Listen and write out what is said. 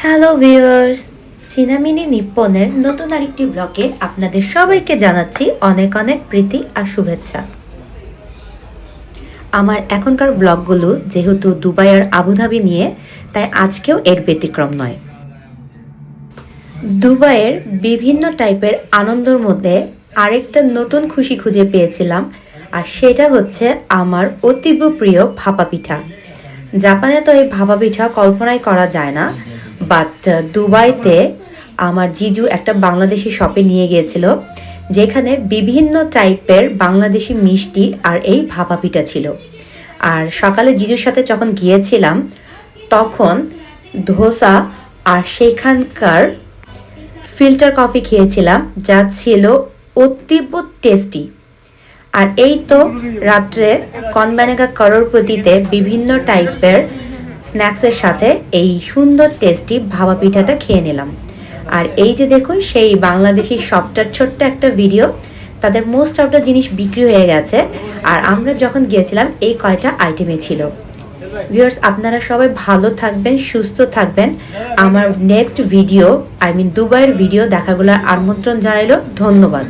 Hello viewers, চীনা mini নিপ্পনের নতুন আরেকটি ব্লগে আপনাদের সবাইকে জানাচ্ছি অনেক অনেক প্রীতি আর শুভেচ্ছা। আমার এখনকার ব্লগগুলো যেহেতু দুবাই আর আবুধাবি নিয়ে, তাই আজকেও এর ব্যতিক্রম নয়। দুবাইয়ের বিভিন্ন টাইপের আনন্দের মধ্যে আরেকটা নতুন খুশি খুঁজে পেয়েছিলাম, আর সেটা হচ্ছে আমার অতীব প্রিয় ভাপা পিঠা। জাপানে তো এই ভাপা পিঠা কল্পনাই করা যায় না, বাট দুবাইতে আমার জিজু একটা বাংলাদেশি শপে নিয়ে গিয়েছিল, যেখানে বিভিন্ন টাইপের বাংলাদেশি মিষ্টি আর এই ভাপা পিঠা ছিল। আর সকালে জিজুর সাথে যখন গিয়েছিলাম তখন ধোসা আর সেখানকার ফিল্টার কফি খেয়েছিলাম, যা ছিল অতীব টেস্টি। আর এই তো রাত্রে কনবানেগা করোড়পতিতে বিভিন্ন টাইপের স্ন্যাক্সের সাথে এই সুন্দর টেস্টি ভাপা পিঠাটা খেয়ে নিলাম। আর এই যে দেখুন সেই বাংলাদেশি শপটার ছোট্ট একটা ভিডিও, তাদের মোস্ট অফ দ্য জিনিস বিক্রি হয়ে গেছে, আর আমরা যখন গিয়েছিলাম এই কয়টা আইটেমে ছিল। ভিউয়ার্স, আপনারা সবাই ভালো থাকবেন, সুস্থ থাকবেন। আমার নেক্সট ভিডিও দুবাইয়ের ভিডিও দেখাগুলোর আমন্ত্রণ জানাইলো। ধন্যবাদ।